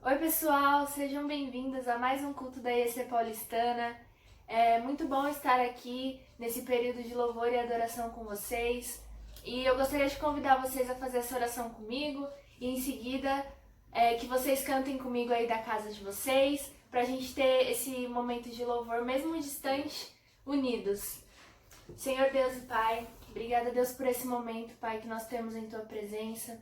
Oi pessoal, sejam bem-vindos a mais um culto da IEC Paulistana. É muito bom estar aqui nesse período de louvor e adoração com vocês. E eu gostaria de convidar vocês a fazer essa oração comigo e em seguida que vocês cantem comigo aí da casa de vocês, para a gente ter esse momento de louvor, mesmo distante, unidos. Senhor Deus e Pai, obrigada Deus por esse momento, Pai, que nós temos em Tua presença.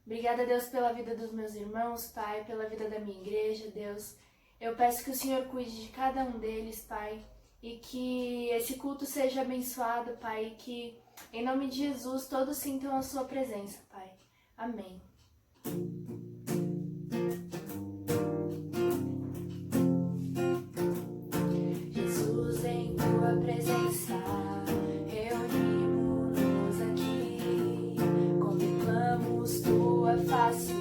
Obrigada, Deus, pela vida dos meus irmãos, Pai, pela vida da minha igreja, Deus. Eu peço que o Senhor cuide de cada um deles, Pai, e que esse culto seja abençoado, Pai, e que, em nome de Jesus, todos sintam a sua presença, Pai. Amém. Jesus, em Tua presença, reunimos-nos aqui, contemplamos Tua face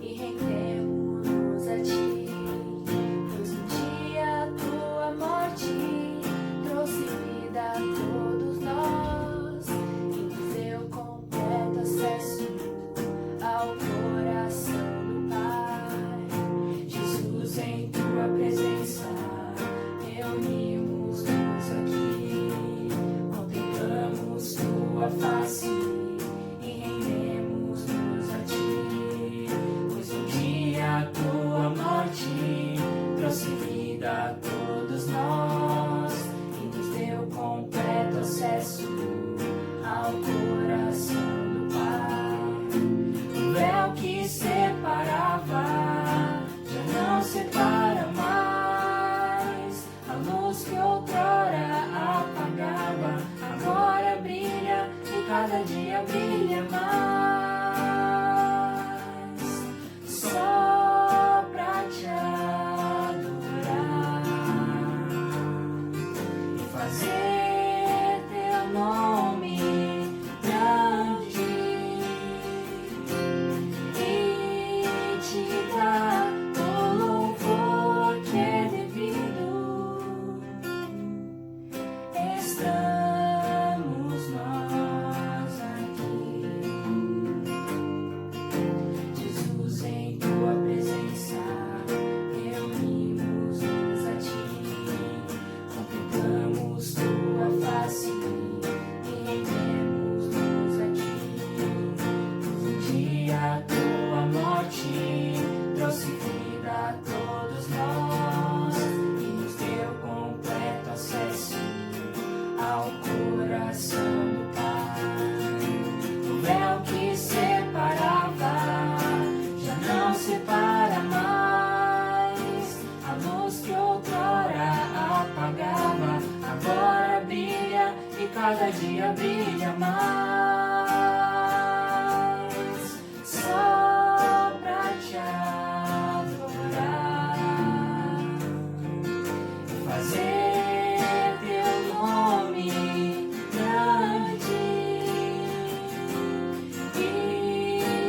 e rendemos-nos a Ti, pois um dia a Tua morte trouxe vida a todos nós e nos deu completo acesso ao coração do Pai. Jesus, em Tua presença, reunimos-nos aqui, contemplamos Tua face e rendemos-nos a Ti, pois um dia a Tua morte trouxe vida a todos nós e nos deu completo acesso ao coração do Pai. O véu que separava já não separa mais. A luz que outrora apagava agora brilha e cada dia brilha mais. Só pra te adorar e fazer teu nome grande e te dar o louvor que é devido. Estamos nós aqui, Jesus, em Tua presença, reunimos-nos a Ti, contemplamos Tua face e rendemos-nos a Ti, pois um dia a Tua morte trouxe vida a todos nós e nos deu completo acesso ao coração do Pai. O véu que separava já não separa mais. A luz que outrora apagava agora brilha e cada dia brilha mais. Só pra te adorar e fazer teu nome grande e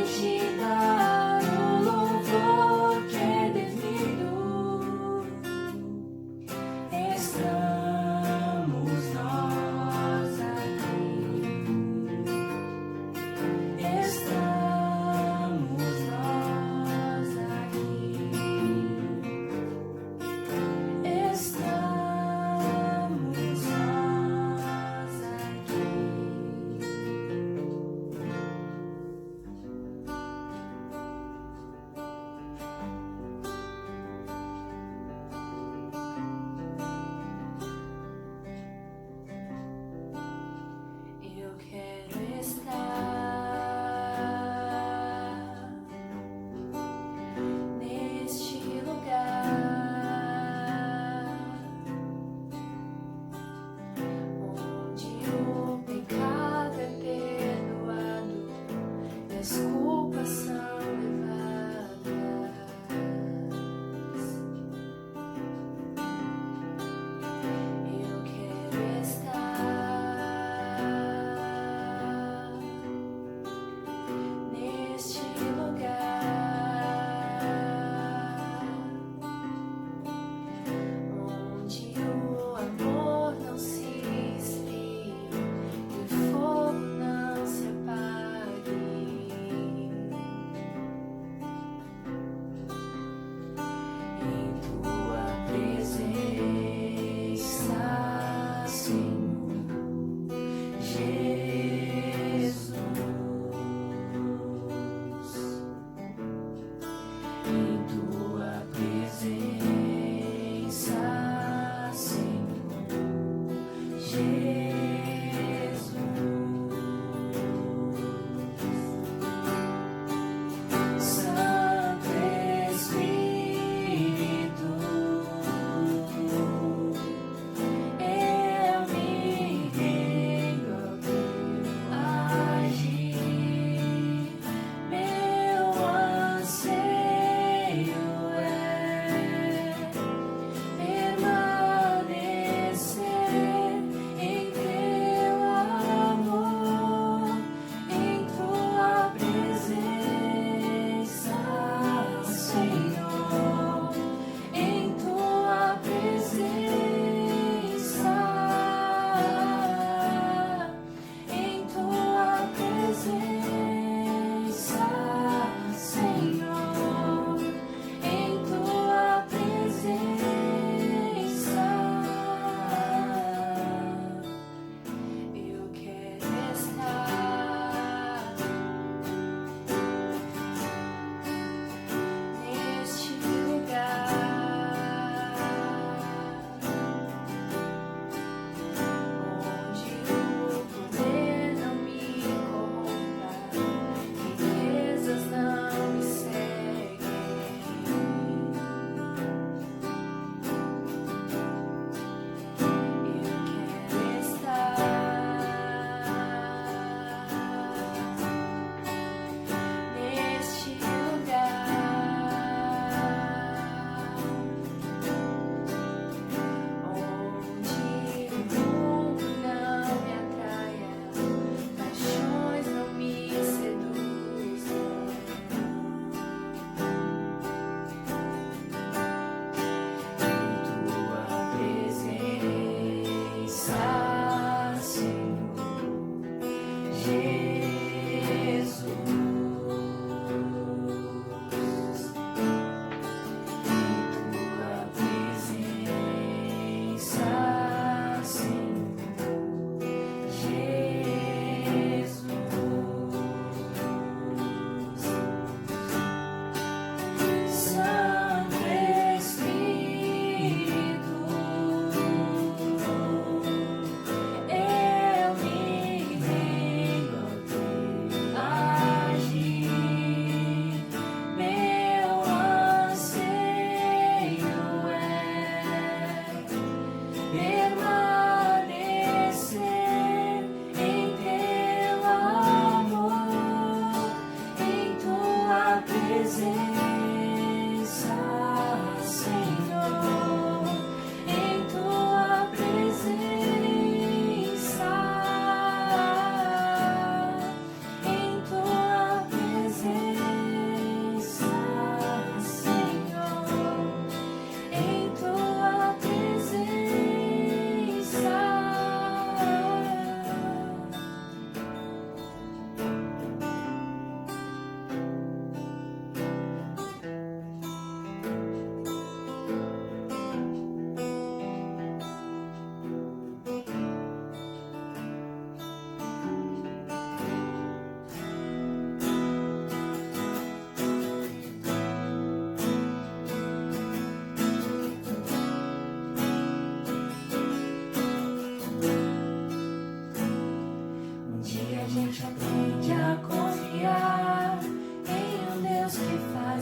te dar o louvor que é devido. Estamos nós aqui.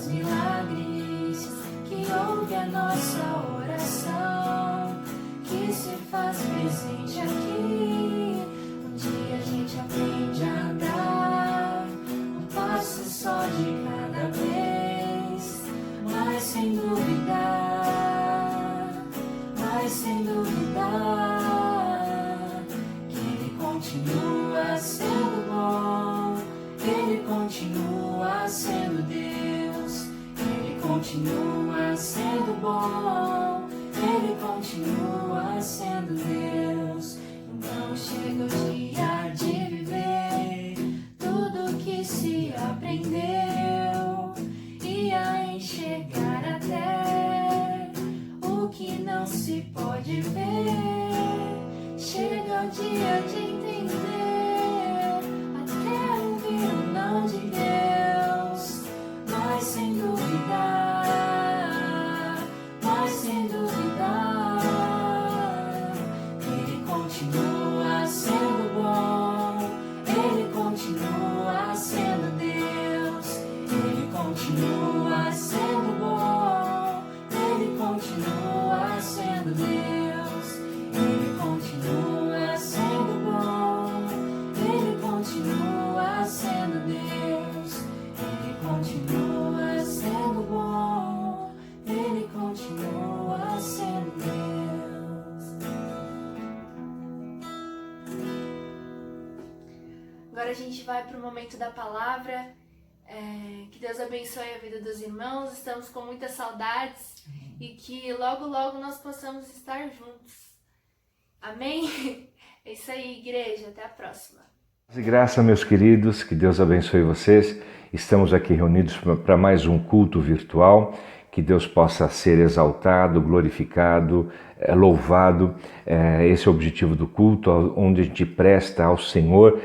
faz milagres, que ouve a nossa oração, que se faz presente aqui. Um dia a gente aprende a andar, um passo só de cada vez, mas sem duvidar, que Ele continua sendo bom, Ele continua sendo Deus, Ele continua sendo bom, Ele continua sendo Deus. Então chega o dia de viver tudo que se aprendeu e a enxergar até o que não se pode ver. Chega o dia de entender, até ouvir o não de Deus, mas sem duvidar, Ele continua sendo bom, Ele continua sendo Deus, Ele continua sendo bom, Ele continua sendo Deus, Ele continua sendo bom, Ele continua sendo Deus, Ele continua sendo bom, Ele continua sendo Deus. Agora a gente vai para o momento da palavra. Que Deus abençoe a vida dos irmãos. Estamos com muitas saudades e que logo, logo nós possamos estar juntos. Amém? É isso aí, igreja. Até a próxima. E graça, meus queridos, que Deus abençoe vocês. Estamos aqui reunidos para mais um culto virtual. Que Deus possa ser exaltado, glorificado, louvado. Esse é o objetivo do culto, onde a gente presta ao Senhor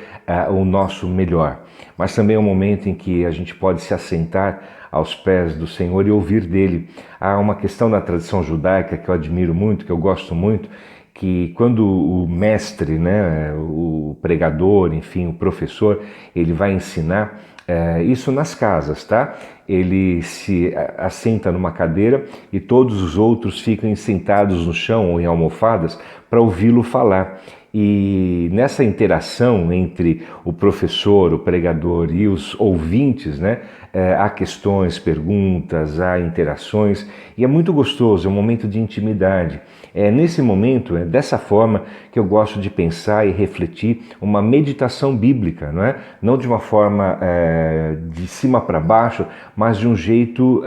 o nosso melhor. Mas também é um momento em que a gente pode se assentar aos pés do Senhor e ouvir dele. Há uma questão na tradição judaica que eu admiro muito, que eu gosto muito, que quando o mestre, né, o pregador, enfim, o professor, ele vai ensinar, isso nas casas, tá? Ele se assenta numa cadeira e todos os outros ficam sentados no chão ou em almofadas para ouvi-lo falar. E nessa interação entre o professor, o pregador e os ouvintes, né, há questões, perguntas, há interações, e é muito gostoso, é um momento de intimidade. É nesse momento, é dessa forma que eu gosto de pensar e refletir uma meditação bíblica, não é? Não de uma forma de cima para baixo, mas de um jeito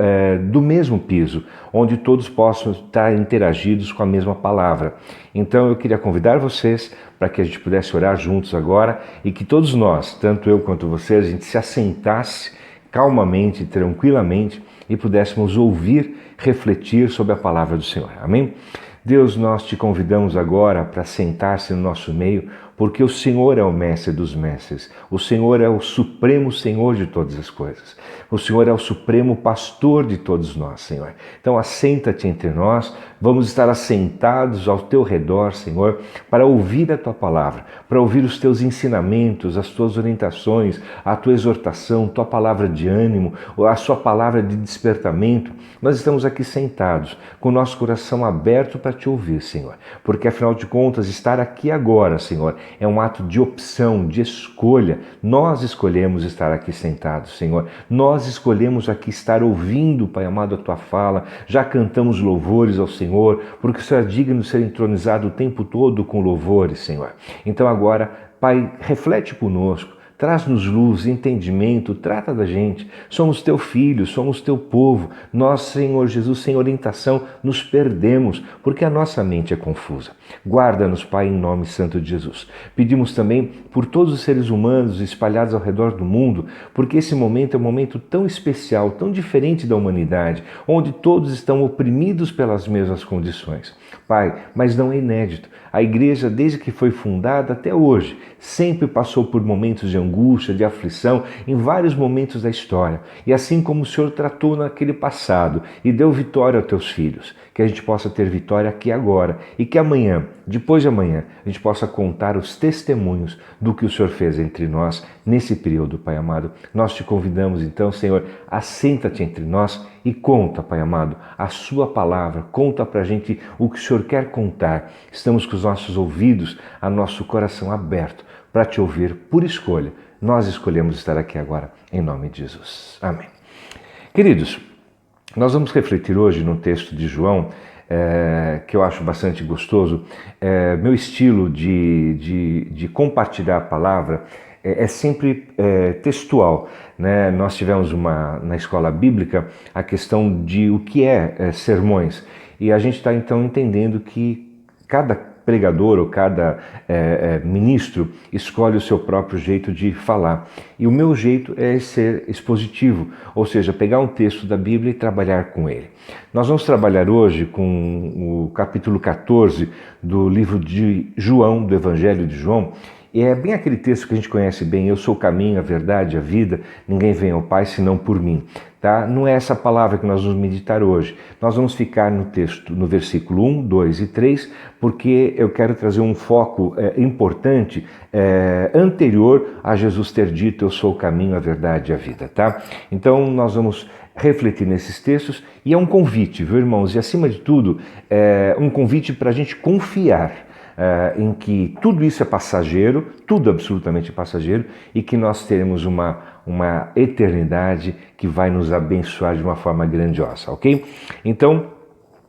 do mesmo piso, onde todos possam estar interagidos com a mesma palavra. Então eu queria convidar vocês para que a gente pudesse orar juntos agora e que todos nós, tanto eu quanto vocês, a gente se assentasse calmamente, tranquilamente e pudéssemos ouvir, refletir sobre a palavra do Senhor. Amém? Deus, nós te convidamos agora para sentar-se no nosso meio, porque o Senhor é o mestre dos mestres, o Senhor é o supremo Senhor de todas as coisas, o Senhor é o supremo pastor de todos nós, Senhor. Então assenta-te entre nós, vamos estar assentados ao teu redor, Senhor, para ouvir a tua palavra, para ouvir os teus ensinamentos, as tuas orientações, a tua exortação, tua palavra de ânimo, a sua palavra de despertamento. Nós estamos aqui sentados, com o nosso coração aberto para te ouvir, Senhor, porque afinal de contas, estar aqui agora, Senhor, é um ato de opção, de escolha. Nós escolhemos estar aqui sentados, Senhor. Nós escolhemos aqui estar ouvindo, Pai amado, a tua fala. Já cantamos louvores ao Senhor, porque o Senhor é digno de ser entronizado o tempo todo com louvores, Senhor. Então agora, Pai, reflete conosco. Traz-nos luz, entendimento, trata da gente. Somos teu filho, somos teu povo. Nós, Senhor Jesus, sem orientação, nos perdemos, porque a nossa mente é confusa. Guarda-nos, Pai, em nome santo de Jesus. Pedimos também por todos os seres humanos espalhados ao redor do mundo, porque esse momento é um momento tão especial, tão diferente da humanidade, onde todos estão oprimidos pelas mesmas condições. Pai, mas não é inédito. A igreja, desde que foi fundada até hoje, sempre passou por momentos de angústia, angústia, de aflição, em vários momentos da história. E assim como o Senhor tratou naquele passado e deu vitória aos teus filhos, que a gente possa ter vitória aqui agora e que amanhã, depois de amanhã, a gente possa contar os testemunhos do que o Senhor fez entre nós nesse período, Pai amado. Nós te convidamos então, Senhor, assenta-te entre nós e conta, Pai amado, a sua palavra, conta pra gente o que o Senhor quer contar. Estamos com os nossos ouvidos, a nosso coração aberto para te ouvir por escolha. Nós escolhemos estar aqui agora, em nome de Jesus. Amém. Queridos, nós vamos refletir hoje num texto de João, que eu acho bastante gostoso. Meu estilo de compartilhar a palavra é sempre textual, né? Nós tivemos na escola bíblica a questão de o que é sermões, e a gente está então entendendo que cada pregador ou cada ministro escolhe o seu próprio jeito de falar. E o meu jeito é ser expositivo, ou seja, pegar um texto da Bíblia e trabalhar com ele. Nós vamos trabalhar hoje com o capítulo 14 do livro de João, do Evangelho de João. E é bem aquele texto que a gente conhece bem: eu sou o caminho, a verdade, a vida, ninguém vem ao Pai senão por mim. Tá? Não é essa palavra que nós vamos meditar hoje. Nós vamos ficar no texto, no versículo 1, 2 e 3, porque eu quero trazer um foco importante anterior a Jesus ter dito: eu sou o caminho, a verdade e a vida. Tá? Então nós vamos refletir nesses textos, e é um convite, viu, irmãos? E acima de tudo, um convite para a gente confiar em que tudo isso é passageiro, tudo absolutamente passageiro, e que nós teremos uma eternidade que vai nos abençoar de uma forma grandiosa, ok? Então,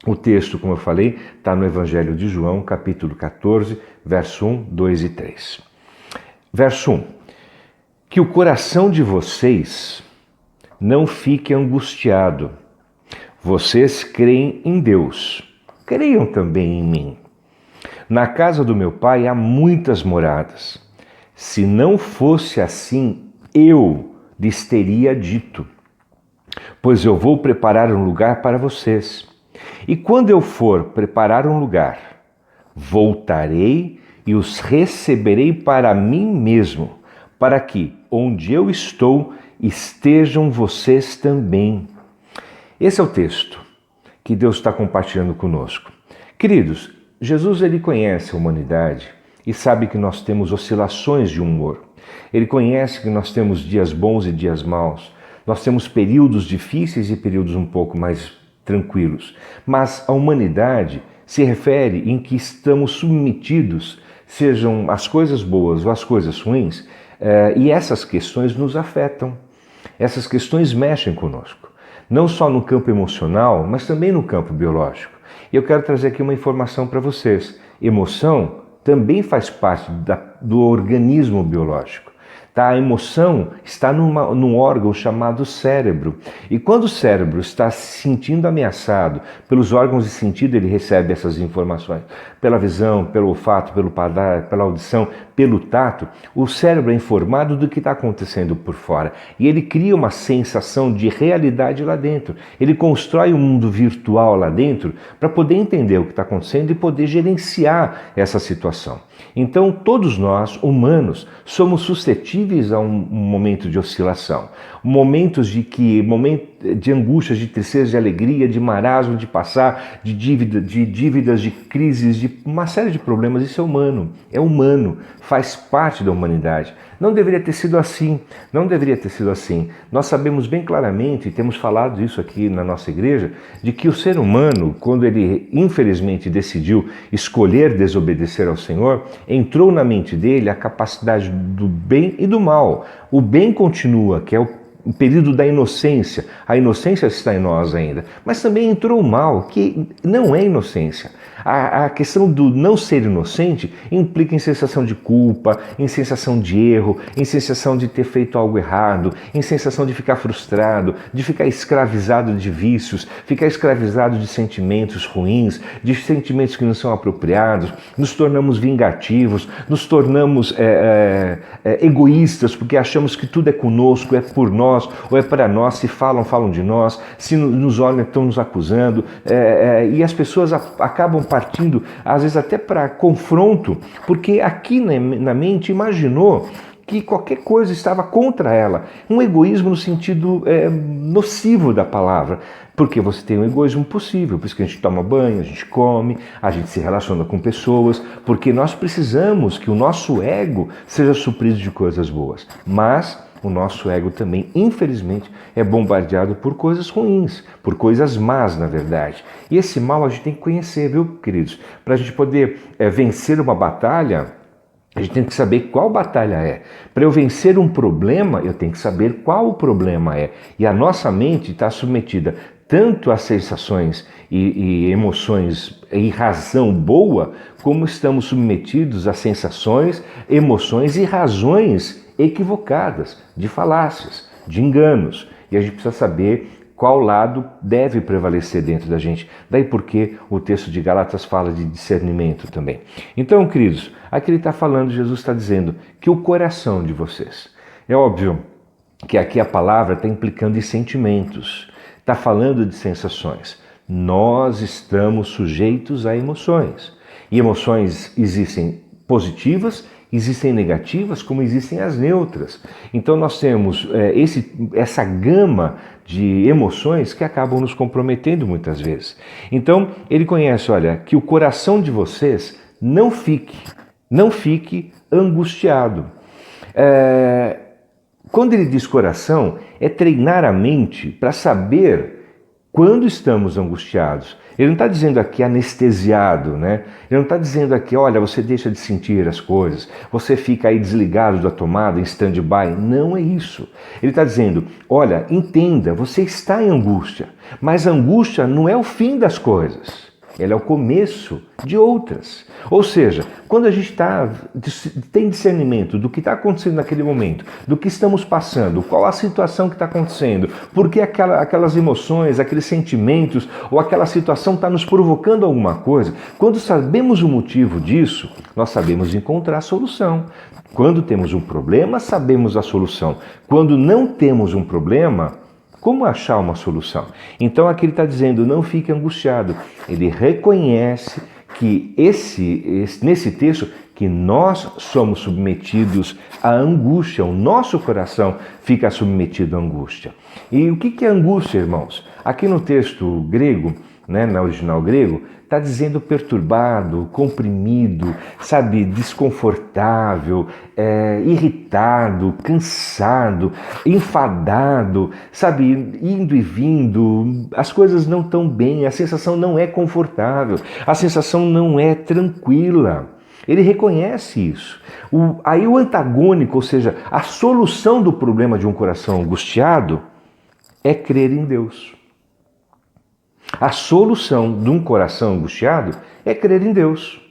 o texto, como eu falei, está no Evangelho de João, capítulo 14, verso 1, 2 e 3. Verso 1. Que o coração de vocês não fique angustiado. Vocês creem em Deus, creiam também em mim. Na casa do meu Pai há muitas moradas. Se não fosse assim, eu lhes teria dito, pois eu vou preparar um lugar para vocês. E quando eu for preparar um lugar, voltarei e os receberei para mim mesmo, para que, onde eu estou, estejam vocês também. Esse é o texto que Deus está compartilhando conosco. Queridos, Jesus, ele conhece a humanidade e sabe que nós temos oscilações de humor. Ele conhece que nós temos dias bons e dias maus. Nós temos períodos difíceis e períodos um pouco mais tranquilos. Mas a humanidade se refere em que estamos submetidos, sejam as coisas boas ou as coisas ruins, e essas questões nos afetam. Essas questões mexem conosco. Não só no campo emocional, mas também no campo biológico. E eu quero trazer aqui uma informação para vocês. Emoção também faz parte do organismo biológico. Tá? A emoção está num órgão chamado cérebro. E quando o cérebro está se sentindo ameaçado pelos órgãos de sentido, ele recebe essas informações. Pela visão, pelo olfato, pelo paladar, pela audição, pelo tato, o cérebro é informado do que está acontecendo por fora. E ele cria uma sensação de realidade lá dentro. Ele constrói um mundo virtual lá dentro para poder entender o que está acontecendo e poder gerenciar essa situação. Então, todos nós, humanos, somos suscetíveis a um momento de oscilação. Momentos de angústia, de tristeza, de alegria, de marasmo, de passar, de dívidas, de crises, de uma série de problemas. Isso é humano, faz parte da humanidade. Não deveria ter sido assim, não deveria ter sido assim. Nós sabemos bem claramente, e temos falado isso aqui na nossa igreja, de que o ser humano, quando ele infelizmente decidiu escolher desobedecer ao Senhor, entrou na mente dele a capacidade do bem e do mal. O bem continua, que é o período da inocência. A inocência está em nós ainda. Mas também entrou o mal, que não é inocência. A questão do não ser inocente implica em sensação de culpa, em sensação de erro, em sensação de ter feito algo errado, em sensação de ficar frustrado, de ficar escravizado de vícios, ficar escravizado de sentimentos ruins, de sentimentos que não são apropriados, nos tornamos vingativos, nos tornamos egoístas, porque achamos que tudo é conosco, é por nós, ou é para nós, se falam de nós, se nos olham, estão nos acusando, e as pessoas acabam partindo, às vezes até para confronto, porque aqui na mente imaginou que qualquer coisa estava contra ela. Um egoísmo no sentido nocivo da palavra, porque você tem um egoísmo possível, por isso que a gente toma banho, a gente come, a gente se relaciona com pessoas, porque nós precisamos que o nosso ego seja suprido de coisas boas. Mas o nosso ego também, infelizmente, é bombardeado por coisas ruins, por coisas más, na verdade. E esse mal a gente tem que conhecer, viu, queridos? Para a gente poder vencer uma batalha, a gente tem que saber qual batalha é. Para eu vencer um problema, eu tenho que saber qual o problema é. E a nossa mente está submetida tanto a sensações e emoções e razão boa, como estamos submetidos a sensações, emoções e razões equivocadas, de falácias, de enganos. E a gente precisa saber qual lado deve prevalecer dentro da gente. Daí porque o texto de Gálatas fala de discernimento também. Então, queridos, aqui ele está falando, Jesus está dizendo que o coração de vocês, é óbvio que aqui a palavra está implicando em sentimentos, está falando de sensações. Nós estamos sujeitos a emoções. E emoções existem positivas, existem negativas, como existem as neutras. Então nós temos essa gama de emoções que acabam nos comprometendo muitas vezes. Então ele conhece, olha, que o coração de vocês não fique angustiado. Quando ele diz coração, é treinar a mente para saber quando estamos angustiados. Ele não está dizendo aqui anestesiado, né? Ele não está dizendo aqui, olha, você deixa de sentir as coisas, você fica aí desligado da tomada, em stand-by. Não é isso. Ele está dizendo, olha, entenda, você está em angústia, mas a angústia não é o fim das coisas. Ela é o começo de outras. Ou seja, quando a gente tem discernimento do que está acontecendo naquele momento, do que estamos passando, qual a situação que está acontecendo, por que aquelas emoções, aqueles sentimentos ou aquela situação está nos provocando alguma coisa, quando sabemos o motivo disso, nós sabemos encontrar a solução. Quando temos um problema, sabemos a solução. Quando não temos um problema, como achar uma solução? Então aqui ele está dizendo, não fique angustiado. Ele reconhece que nesse texto, que nós somos submetidos à angústia, o nosso coração fica submetido à angústia. E o que é angústia, irmãos? Aqui no texto grego, né, no original grego, está dizendo perturbado, comprimido, sabe, desconfortável, irritado, cansado, enfadado, sabe, indo e vindo, as coisas não estão bem, a sensação não é confortável, a sensação não é tranquila. Ele reconhece isso. Aí o antagônico, ou seja, a solução do problema de um coração angustiado é crer em Deus. A solução de um coração angustiado é crer em Deus.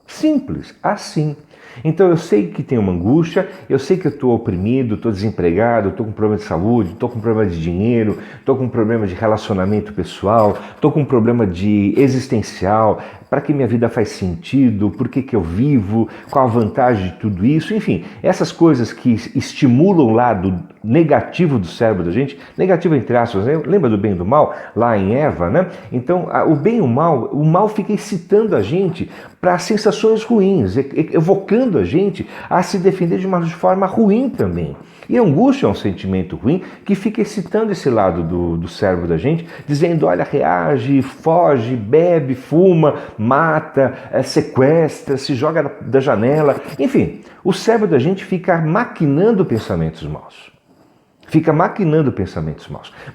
Simples, assim. Então eu sei que tem uma angústia, eu sei que eu estou oprimido, estou desempregado, estou com problema de saúde, estou com problema de dinheiro, estou com problema de relacionamento pessoal, estou com problema de existencial, para que minha vida faz sentido, por que eu vivo, qual a vantagem de tudo isso, enfim, essas coisas que estimulam o lado negativo do cérebro da gente, negativo entre aspas, né? Lembra do bem e do mal, lá em Eva, né? Então, o bem e o mal fica excitando a gente para sensações ruins, evocando a gente a se defender de uma forma ruim também. E a angústia é um sentimento ruim que fica excitando esse lado do cérebro da gente, dizendo, olha, reage, foge, bebe, fuma, mata, sequestra, se joga da janela. Enfim, o cérebro da gente fica maquinando pensamentos maus.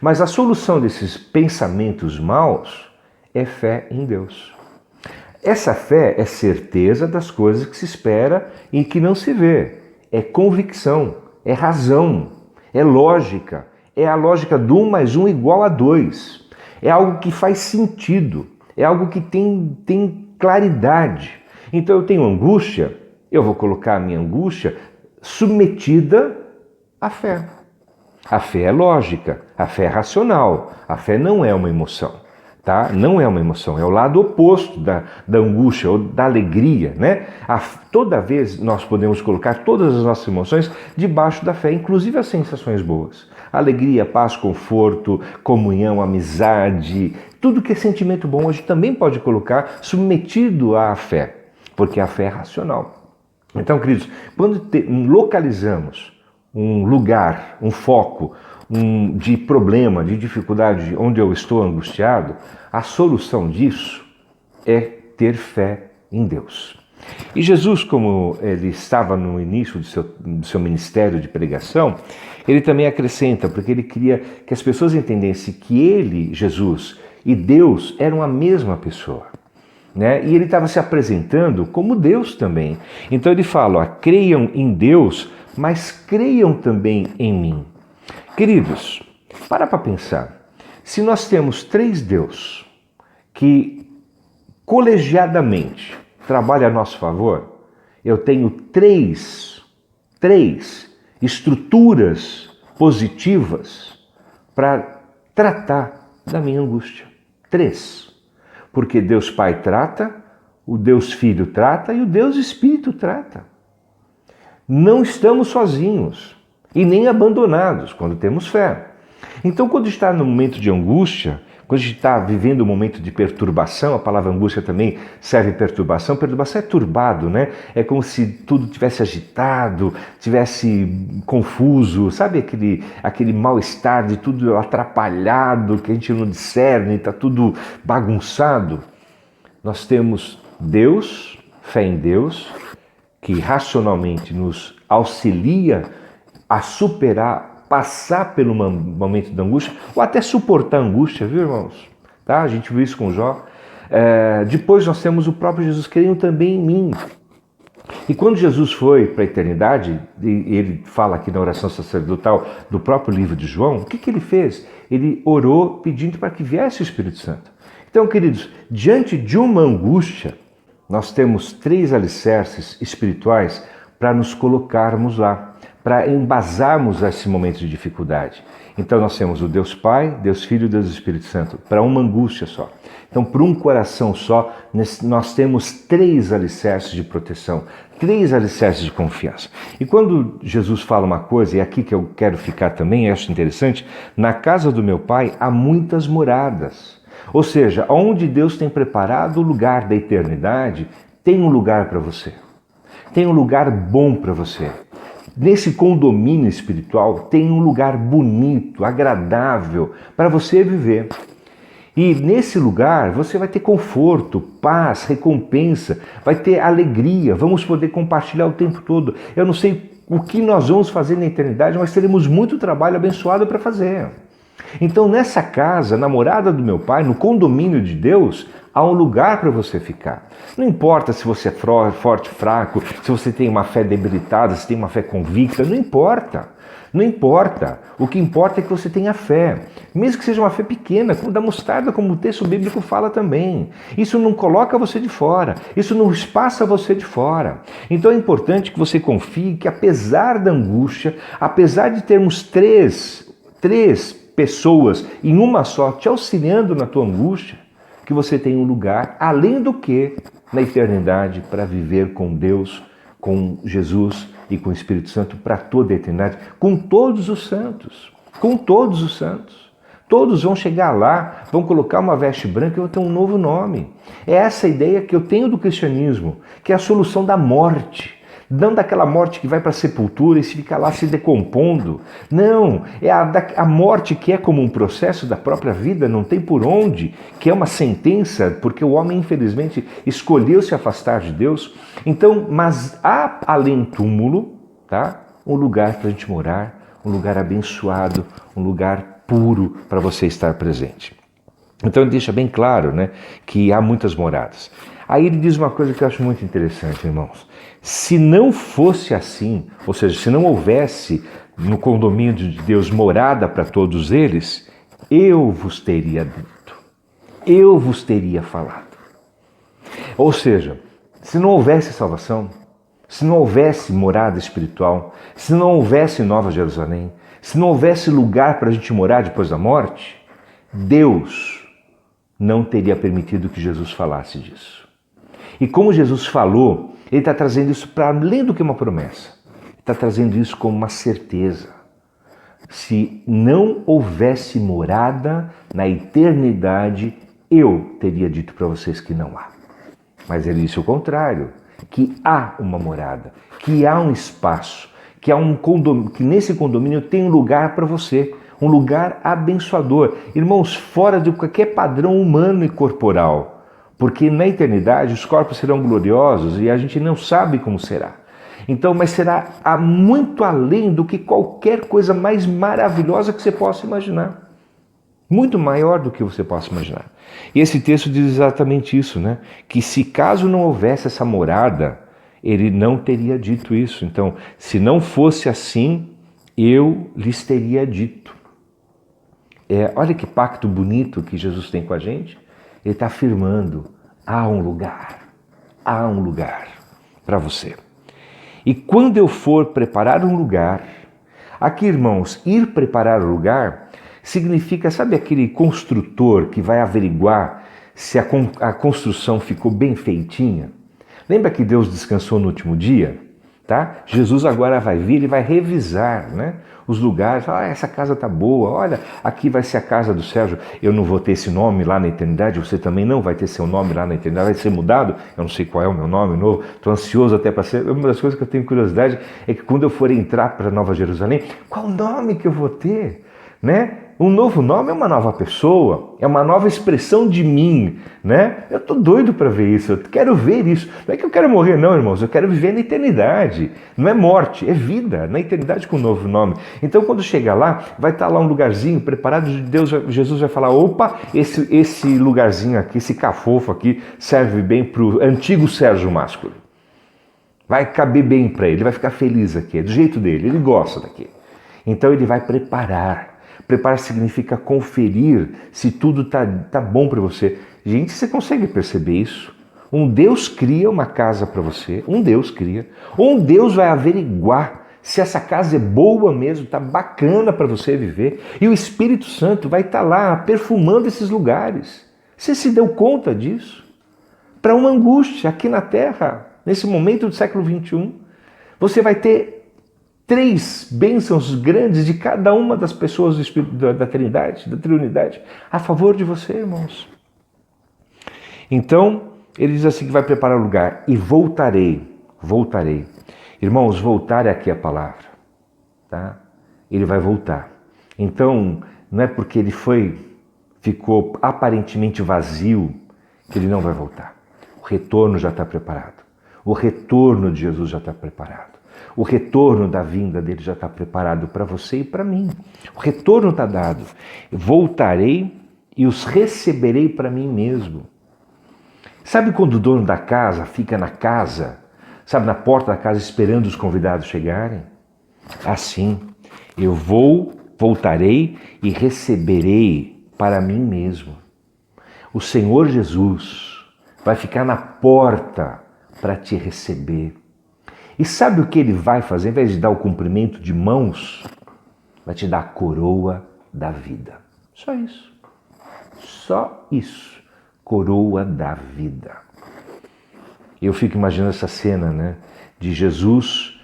Mas a solução desses pensamentos maus é fé em Deus. Essa fé é certeza das coisas que se espera e que não se vê. É convicção, é razão, é lógica. É a lógica do 1 mais 1 igual a 2. É algo que faz sentido, é algo que tem claridade. Então eu tenho angústia, eu vou colocar a minha angústia submetida à fé. A fé é lógica, a fé é racional, a fé não é uma emoção. Tá? Não é uma emoção, é o lado oposto da angústia ou da alegria, né? Toda vez nós podemos colocar todas as nossas emoções debaixo da fé, inclusive as sensações boas. Alegria, paz, conforto, comunhão, amizade, tudo que é sentimento bom a gente também pode colocar submetido à fé, porque a fé é racional. Então, queridos, quando localizamos um lugar, um foco de problema, de dificuldade, onde eu estou angustiado, a solução disso é ter fé em Deus. E Jesus, como ele estava no início do seu ministério de pregação, ele também acrescenta, porque ele queria que as pessoas entendessem que ele, Jesus, e Deus eram a mesma pessoa. Né? E ele estava se apresentando como Deus também. Então ele fala, creiam em Deus, mas creiam também em mim. Queridos, para pensar. Se nós temos 3 Deus que colegiadamente trabalham a nosso favor, eu tenho três estruturas positivas para tratar da minha angústia. 3. Porque Deus Pai trata, o Deus Filho trata e o Deus Espírito trata. Não estamos sozinhos e nem abandonados quando temos fé. Então, quando está no momento de angústia, quando a gente está vivendo um momento de perturbação, a palavra angústia também serve perturbação. Perturbação é turbado, né? É como se tudo tivesse agitado, tivesse confuso, sabe aquele mal-estar de tudo atrapalhado, que a gente não discerne, está tudo bagunçado. Nós temos Deus, fé em Deus, que racionalmente nos auxilia a superar, passar pelo momento da angústia, ou até suportar a angústia, viu, irmãos? Tá? A gente viu isso com Jó. Depois nós temos o próprio Jesus, creiam também em mim. E quando Jesus foi para a eternidade, e ele fala aqui na oração sacerdotal do próprio livro de João, o que ele fez? Ele orou pedindo para que viesse o Espírito Santo. Então, queridos, diante de uma angústia, nós temos 3 alicerces espirituais para nos colocarmos lá, para embasarmos esse momento de dificuldade. Então nós temos o Deus Pai, Deus Filho e Deus Espírito Santo, para uma angústia só. Então, para um coração só, nós temos 3 alicerces de proteção, 3 alicerces de confiança. E quando Jesus fala uma coisa, e é aqui que eu quero ficar também, eu acho interessante, na casa do meu Pai há muitas moradas. Ou seja, onde Deus tem preparado o lugar da eternidade, tem um lugar para você. Tem um lugar bom para você. Nesse condomínio espiritual tem um lugar bonito, agradável para você viver. E nesse lugar você vai ter conforto, paz, recompensa, vai ter alegria, vamos poder compartilhar o tempo todo. Eu não sei o que nós vamos fazer na eternidade, mas teremos muito trabalho abençoado para fazer. Então nessa casa, na morada do meu Pai, no condomínio de Deus, há um lugar para você ficar. Não importa se você é forte, fraco, se você tem uma fé debilitada, se tem uma fé convicta, não importa. Não importa. O que importa é que você tenha fé. Mesmo que seja uma fé pequena, como da mostarda, como o texto bíblico fala também. Isso não coloca você de fora. Isso não passa você de fora. Então é importante que você confie que apesar da angústia, apesar de termos três pessoas em uma só te auxiliando na tua angústia, que você tem um lugar, além do que, na eternidade, para viver com Deus, com Jesus e com o Espírito Santo para toda a eternidade, com todos os santos, com todos os santos. Todos vão chegar lá, vão colocar uma veste branca e vão ter um novo nome. É essa a ideia que eu tenho do cristianismo, que é a solução da morte. Não daquela morte que vai para a sepultura e se fica lá se decompondo. Não, é a morte que é como um processo da própria vida, não tem por onde, que é uma sentença, porque o homem infelizmente escolheu se afastar de Deus. Então, mas há além túmulo, tá? Um lugar para a gente morar, um lugar abençoado, um lugar puro para você estar presente. Então ele deixa bem claro, né, que há muitas moradas. Aí ele diz uma coisa que eu acho muito interessante, irmãos. Se não fosse assim, ou seja, se não houvesse no condomínio de Deus morada para todos eles, eu vos teria dito, eu vos teria falado. Ou seja, se não houvesse salvação, se não houvesse morada espiritual, se não houvesse Nova Jerusalém, se não houvesse lugar para a gente morar depois da morte, Deus não teria permitido que Jesus falasse disso. E como Jesus falou, ele está trazendo isso para além do que uma promessa. Ele está trazendo isso como uma certeza. Se não houvesse morada na eternidade, eu teria dito para vocês que não há. Mas ele disse o contrário. que há uma morada, que há um espaço, que há que nesse condomínio tem um lugar para você, um lugar abençoador. Irmãos, fora de qualquer padrão humano e corporal, porque na eternidade os corpos serão gloriosos e a gente não sabe como será. Então, mas será muito além do que qualquer coisa mais maravilhosa que você possa imaginar. Muito maior do que você possa imaginar. E esse texto diz exatamente isso, né? Que se caso não houvesse essa morada, ele não teria dito isso. Então, se não fosse assim, eu lhes teria dito. Olha que pacto bonito que Jesus tem com a gente. Ele está afirmando, há um lugar para você. E quando eu for preparar um lugar, aqui, irmãos, ir preparar o lugar significa, sabe aquele construtor que vai averiguar se a construção ficou bem feitinha? Lembra que Deus descansou no último dia? Tá? Jesus agora vai vir e vai revisar, né, os lugares. Essa casa tá boa, olha, aqui vai ser a casa do Sérgio. Eu não vou ter esse nome lá na eternidade, você também não vai ter seu nome lá na eternidade, vai ser mudado. Eu não sei qual é o meu nome novo, estou ansioso até para ser. Uma das coisas que eu tenho curiosidade é que quando eu for entrar para Nova Jerusalém, qual nome que eu vou ter? Né? Um novo nome é uma nova pessoa, é uma nova expressão de mim, né? Eu tô doido para ver isso, eu quero ver isso. Não é que eu quero morrer não, irmãos, eu quero viver na eternidade. Não é morte, é vida, na eternidade com um novo nome. Então quando chegar lá, vai estar lá um lugarzinho preparado de Deus, Jesus vai falar, opa, esse lugarzinho aqui, esse cafofo aqui, serve bem para o antigo Sérgio Máscolo. Vai caber bem para ele vai ficar feliz aqui, é do jeito dele, ele gosta daqui. Então ele vai preparar. Preparar significa conferir se tudo tá bom para você. Gente, você consegue perceber isso? Um Deus cria uma casa para você, um Deus cria. Um Deus vai averiguar se essa casa é boa mesmo, tá bacana para você viver. E o Espírito Santo vai estar lá perfumando esses lugares. Você se deu conta disso? Para uma angústia aqui na Terra, nesse momento do século XXI, você vai ter 3 bênçãos grandes de cada uma das pessoas da Trindade, da Trinidade, a favor de você, irmãos. Então, ele diz assim que vai preparar o lugar, e voltarei. Irmãos, voltar é aqui a palavra, tá? Ele vai voltar. Então, não é porque ele ficou aparentemente vazio que ele não vai voltar. O retorno já está preparado. O retorno de Jesus já está preparado. O retorno da vinda dele já está preparado para você e para mim. O retorno está dado. Voltarei e os receberei para mim mesmo. Sabe quando o dono da casa fica na casa, sabe, na porta da casa esperando os convidados chegarem? Assim, eu voltarei e receberei para mim mesmo. O Senhor Jesus vai ficar na porta para te receber. E sabe o que ele vai fazer? Ao invés de dar o cumprimento de mãos, vai te dar a coroa da vida. Só isso. Só isso. Coroa da vida. Eu fico imaginando essa cena, né? De Jesus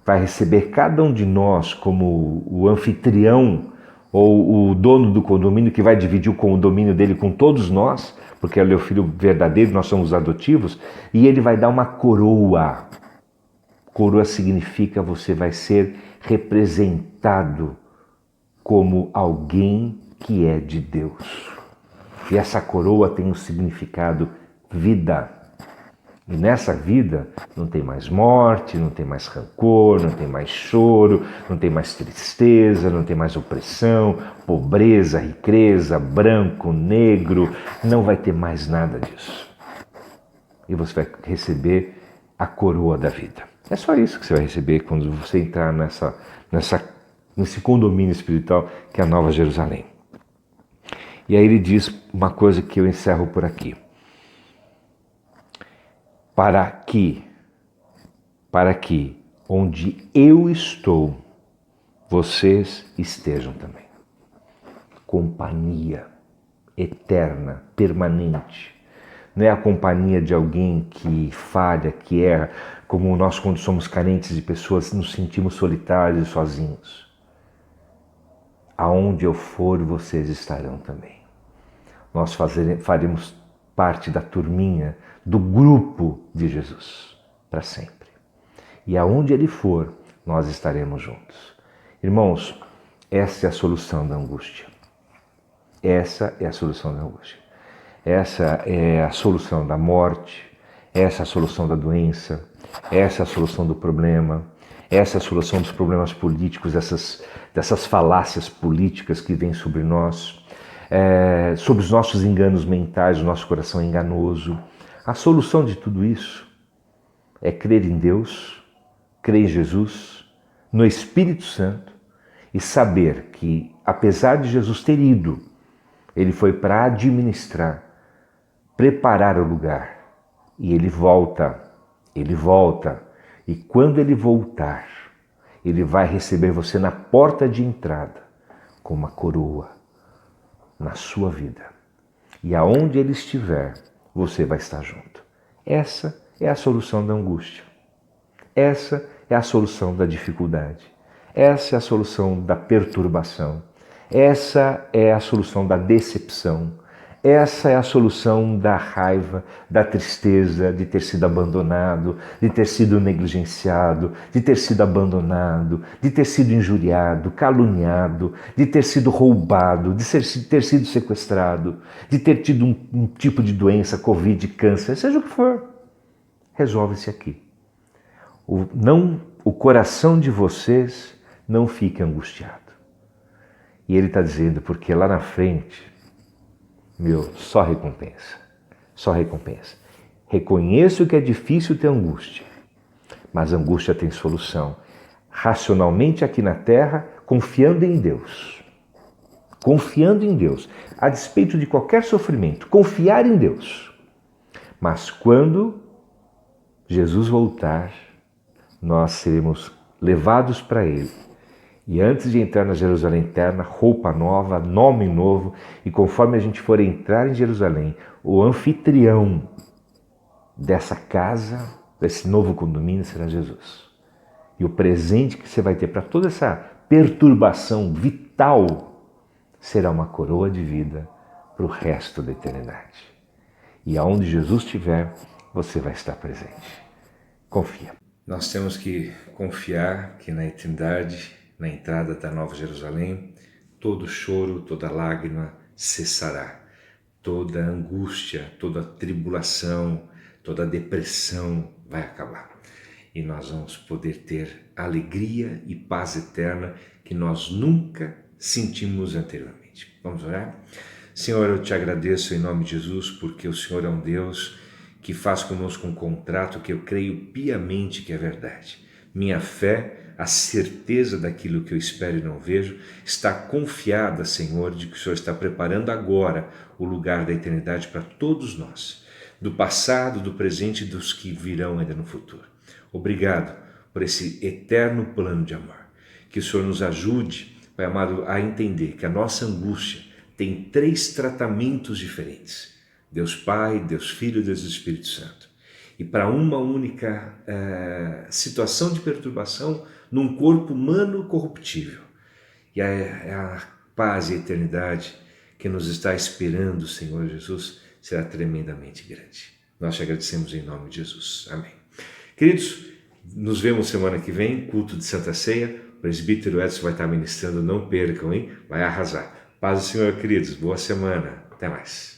vai receber cada um de nós como o anfitrião ou o dono do condomínio que vai dividir o condomínio dele com todos nós, porque ele é o filho verdadeiro, nós somos adotivos, e ele vai dar uma coroa. Coroa significa você vai ser representado como alguém que é de Deus. E essa coroa tem um significado vida. E nessa vida não tem mais morte, não tem mais rancor, não tem mais choro, não tem mais tristeza, não tem mais opressão, pobreza, riqueza, branco, negro, não vai ter mais nada disso. E você vai receber a coroa da vida. É só isso que você vai receber quando você entrar nesse condomínio espiritual que é a Nova Jerusalém. E aí ele diz uma coisa que eu encerro por aqui. Para que onde eu estou, vocês estejam também. Companhia eterna, permanente. Não é a companhia de alguém que falha, que erra, como nós quando somos carentes de pessoas nos sentimos solitários e sozinhos. Aonde eu for, vocês estarão também. Nós faremos parte da turminha, do grupo de Jesus. para sempre. E aonde Ele for, nós estaremos juntos. Irmãos, essa é a solução da angústia. Essa é a solução da angústia. Essa é a solução da morte, essa é a solução da doença, essa é a solução do problema, essa é a solução dos problemas políticos, dessas falácias políticas que vêm sobre nós, sobre os nossos enganos mentais, o nosso coração enganoso. A solução de tudo isso é crer em Deus, crer em Jesus, no Espírito Santo e saber que, apesar de Jesus ter ido, Ele foi para administrar, preparar o lugar. E Ele volta. E quando Ele voltar, Ele vai receber você na porta de entrada com uma coroa na sua vida. E aonde Ele estiver, você vai estar junto. Essa é a solução da angústia. Essa é a solução da dificuldade. Essa é a solução da perturbação. Essa é a solução da decepção. Essa é a solução da raiva, da tristeza, de ter sido abandonado, de ter sido negligenciado, de ter sido abandonado, de ter sido injuriado, caluniado, de ter sido roubado, de ter sido sequestrado, de ter tido um tipo de doença, Covid, câncer, seja o que for. Resolve-se aqui. O coração de vocês não fique angustiado. E Ele está dizendo, porque lá na frente, só recompensa. Só recompensa. Reconheço que é difícil ter angústia, mas a angústia tem solução. Racionalmente aqui na terra, confiando em Deus. Confiando em Deus. A despeito de qualquer sofrimento, confiar em Deus. Mas quando Jesus voltar, nós seremos levados para Ele. E antes de entrar na Jerusalém eterna, roupa nova, nome novo, e conforme a gente for entrar em Jerusalém, o anfitrião dessa casa, desse novo condomínio, será Jesus. E o presente que você vai ter para toda essa perturbação vital será uma coroa de vida para o resto da eternidade. E aonde Jesus estiver, você vai estar presente. Confia. Nós temos que confiar que na eternidade, na entrada da Nova Jerusalém, todo choro, toda lágrima cessará. Toda angústia, toda tribulação, toda depressão vai acabar. E nós vamos poder ter alegria e paz eterna que nós nunca sentimos anteriormente. Vamos orar? Senhor, eu te agradeço em nome de Jesus, porque o Senhor é um Deus que faz conosco um contrato que eu creio piamente que é verdade. Minha fé, a certeza daquilo que eu espero e não vejo, está confiada, Senhor, de que o Senhor está preparando agora o lugar da eternidade para todos nós, do passado, do presente e dos que virão ainda no futuro. Obrigado por esse eterno plano de amor. Que o Senhor nos ajude, Pai amado, a entender que a nossa angústia tem 3 tratamentos diferentes. Deus Pai, Deus Filho e Deus Espírito Santo. E para uma única situação de perturbação num corpo humano corruptível. E a paz e a eternidade que nos está esperando, Senhor Jesus, será tremendamente grande. Nós te agradecemos em nome de Jesus. Amém. Queridos, nos vemos semana que vem, culto de Santa Ceia. O presbítero Edson vai estar ministrando, não percam, hein? Vai arrasar. Paz do Senhor, queridos. Boa semana. Até mais.